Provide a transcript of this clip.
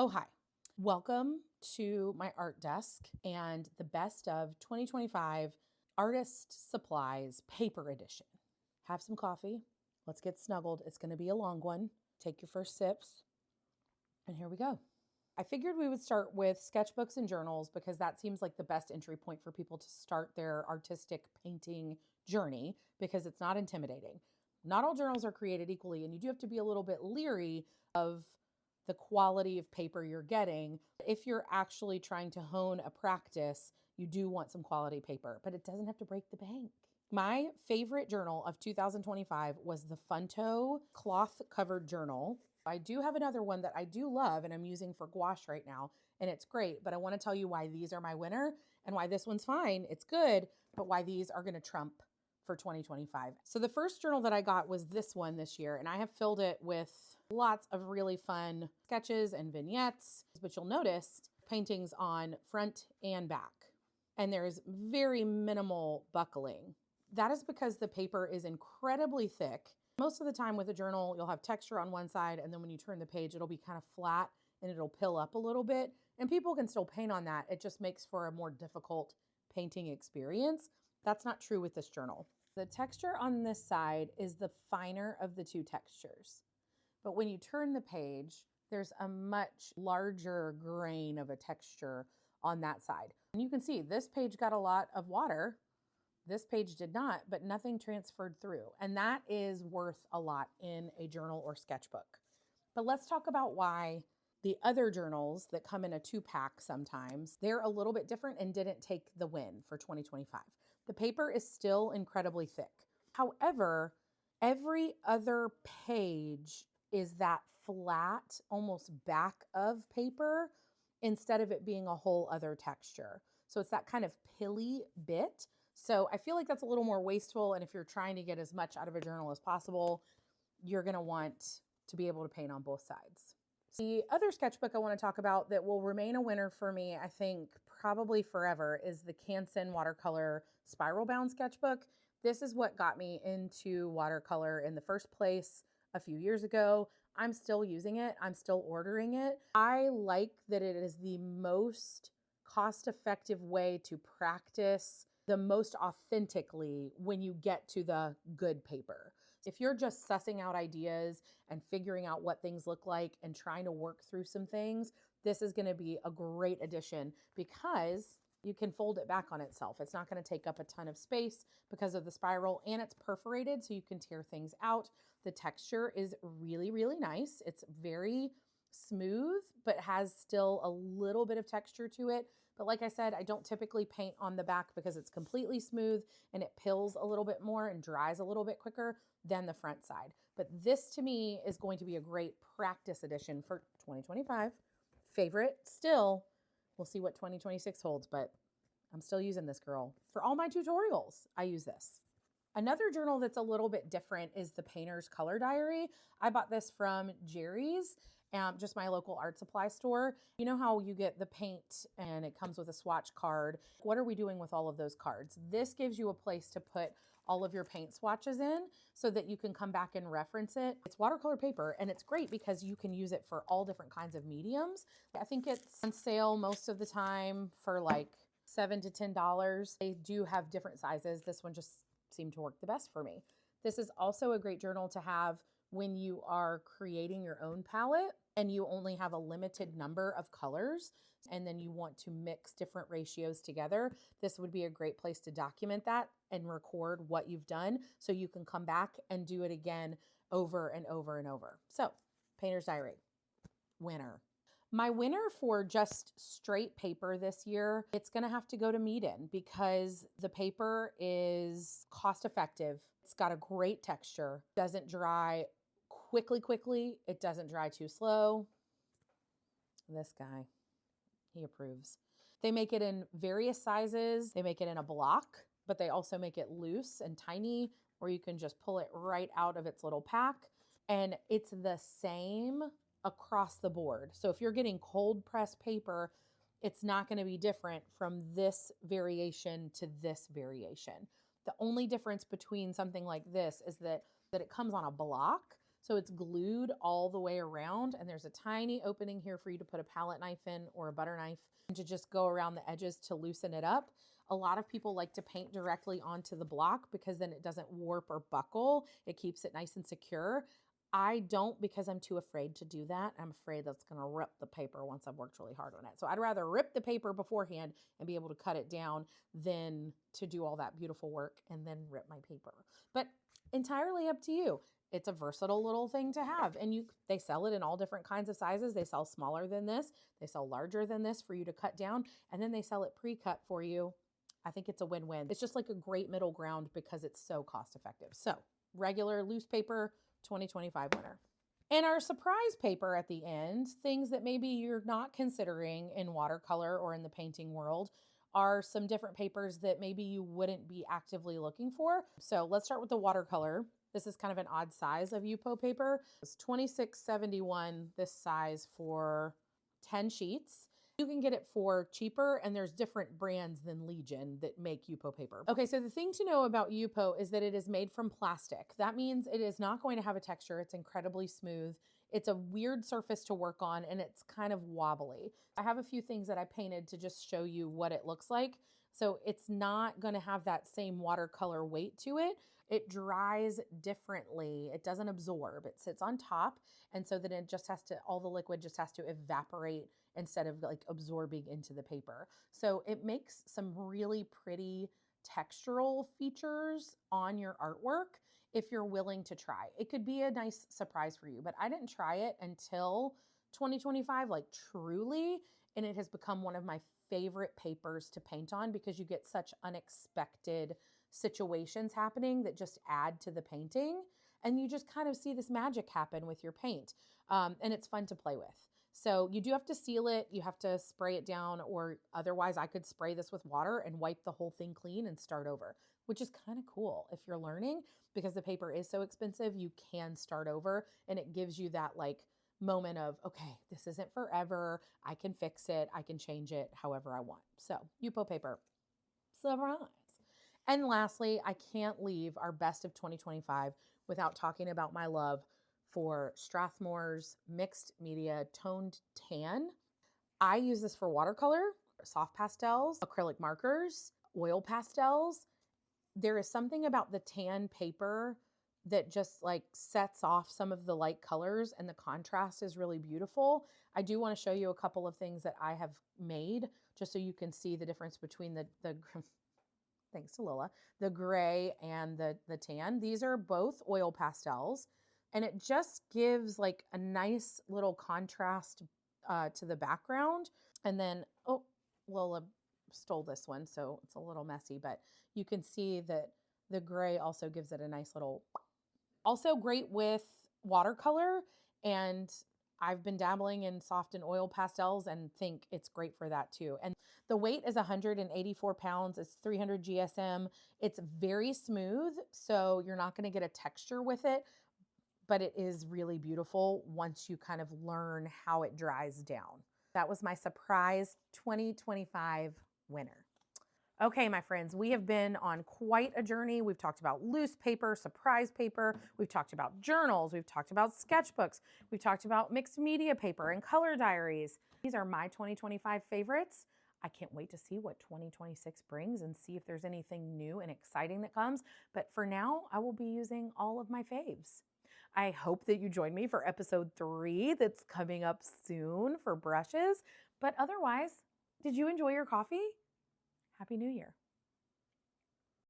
Oh, hi. Welcome to my art desk and the best of 2025 Artist Supplies Paper Edition. Have some coffee. Let's get snuggled. It's going to be a long one. Take your first sips. And here we go. I figured we would start with sketchbooks and journals because that seems like the best entry point for people to start their artistic painting journey because it's not intimidating. Not all journals are created equally, and you do have to be a little bit leery of the quality of paper you're getting. If you're actually trying to hone a practice, you do want some quality paper, but it doesn't have to break the bank. My favorite journal of 2025 was the Funto cloth covered journal. I do have another one that I do love and I'm using for gouache right now, and it's great, but I want to tell you why these are my winner and why this one's fine. It's good, but why these are going to trump for 2025. So the first journal that I got was this one this year, and I have filled it with lots of really fun sketches and vignettes, but you'll notice paintings on front and back, and there's very minimal buckling. That is because the paper is incredibly thick. Most of the time with a journal, you'll have texture on one side, and then when you turn the page, it'll be kind of flat and it'll pill up a little bit, and people can still paint on that. It just makes for a more difficult painting experience. That's not true with this journal. The texture on this side is the finer of the two textures. But when you turn the page, there's a much larger grain of a texture on that side. And you can see this page got a lot of water. This page did not, but nothing transferred through. And that is worth a lot in a journal or sketchbook. But let's talk about why the other journals that come in a 2-pack sometimes, they're a little bit different and didn't take the win for 2025. The paper is still incredibly thick. However, every other page is that flat, almost back of paper, instead of it being a whole other texture. So it's that kind of pilly bit. So I feel like that's a little more wasteful. And if you're trying to get as much out of a journal as possible, you're going to want to be able to paint on both sides. The other sketchbook I want to talk about that will remain a winner for me, I think probably forever, is the Canson Watercolor Spiral Bound Sketchbook. This is what got me into watercolor in the first place a few years ago. I'm still using it. I'm still ordering it. I like that it is the most cost-effective way to practice the most authentically when you get to the good paper. If you're just sussing out ideas and figuring out what things look like and trying to work through some things, this is going to be a great addition because you can fold it back on itself. It's not going to take up a ton of space because of the spiral, and it's perforated so you can tear things out. The texture is really, really nice. It's very smooth, but has still a little bit of texture to it. But like I said, I don't typically paint on the back because it's completely smooth and it pills a little bit more and dries a little bit quicker than the front side. But this to me is going to be a great practice addition for 2025. Favorite still. We'll see what 2026 holds, but I'm still using this girl. For all my tutorials, I use this. Another journal that's a little bit different is the Painter's Color Diary. I bought this from Jerry's, just my local art supply store. You know how you get the paint and it comes with a swatch card. What are we doing with all of those cards? This gives you a place to put all of your paint swatches in so that you can come back and reference it. It's watercolor paper, and it's great because you can use it for all different kinds of mediums. I think it's on sale most of the time for like $7 to $10. They do have different sizes. This one just seemed to work the best for me. This is also a great journal to have when you are creating your own palette and you only have a limited number of colors and then you want to mix different ratios together. This would be a great place to document that and record what you've done so you can come back and do it again over and over and over. So, Painter's Diary, winner. My winner for just straight paper this year, it's going to have to go to Meeden because the paper is cost effective. It's got a great texture, doesn't dry quickly. It doesn't dry too slow. This guy, he approves. They make it in various sizes. They make it in a block, but they also make it loose and tiny where you can just pull it right out of its little pack. And it's the same across the board. So if you're getting cold pressed paper, it's not going to be different from this variation to this variation. The only difference between something like this is that it comes on a block. So it's glued all the way around, and there's a tiny opening here for you to put a palette knife in or a butter knife and to just go around the edges to loosen it up. A lot of people like to paint directly onto the block because then it doesn't warp or buckle. It keeps it nice and secure. I don't, because I'm too afraid to do that. I'm afraid that's going to rip the paper once I've worked really hard on it. So I'd rather rip the paper beforehand and be able to cut it down than to do all that beautiful work and then rip my paper. But entirely up to you. It's a versatile little thing to have. And they sell it in all different kinds of sizes. They sell smaller than this. They sell larger than this for you to cut down. And then they sell it pre-cut for you. I think it's a win-win. It's just like a great middle ground because it's so cost effective. So regular loose paper, 2025 winner. And our surprise paper at the end, things that maybe you're not considering in watercolor or in the painting world, are some different papers that maybe you wouldn't be actively looking for. So let's start with the watercolor. This is kind of an odd size of Yupo paper. It's $26.71 this size for 10 sheets. You can get it for cheaper, and there's different brands than Legion that make Yupo paper. Okay, so the thing to know about Yupo is that it is made from plastic. That means it is not going to have a texture. It's incredibly smooth. It's a weird surface to work on, and it's kind of wobbly. I have a few things that I painted to just show you what it looks like. So it's not going to have that same watercolor weight to it. It dries differently. It doesn't absorb. It sits on top, and so then it just has to, all the liquid just has to evaporate instead of like absorbing into the paper. So it makes some really pretty textural features on your artwork if you're willing to try. It could be a nice surprise for you, but I didn't try it until 2025, like truly, and it has become one of my favorite papers to paint on because you get such unexpected situations happening that just add to the painting, and you just kind of see this magic happen with your paint, and it's fun to play with. So you do have to seal it. You have to spray it down, or otherwise I could spray this with water and wipe the whole thing clean and start over, which is kind of cool if you're learning, because the paper is so expensive. You can start over, and it gives you that like moment of, okay, this isn't forever. I can fix it. I can change it however I want. So Yupo paper, surprise. And lastly, I can't leave our best of 2025 without talking about my love for Strathmore's mixed media toned tan. I use this for watercolor, soft pastels, acrylic markers, oil pastels. There is something about the tan paper that just like sets off some of the light colors, and the contrast is really beautiful. I do want to show you a couple of things that I have made just so you can see the difference between the thanks to Lila, the gray and the tan. These are both oil pastels, and it just gives like a nice little contrast to the background. And then, oh, Lola stole this one, so it's a little messy, but you can see that the gray also gives it a nice little, also great with watercolor. And I've been dabbling in soft and oil pastels and think it's great for that too. And the weight is 184 pounds. It's 300 GSM. It's very smooth, so you're not going to get a texture with it, but it is really beautiful once you kind of learn how it dries down. That was my surprise 2025 winner. Okay, my friends, we have been on quite a journey. We've talked about loose paper, surprise paper. We've talked about journals. We've talked about sketchbooks. We've talked about mixed media paper and color diaries. These are my 2025 favorites. I can't wait to see what 2026 brings and see if there's anything new and exciting that comes. But for now, I will be using all of my faves. I hope that you join me for episode 3 that's coming up soon for brushes. But otherwise, did you enjoy your coffee? Happy New Year.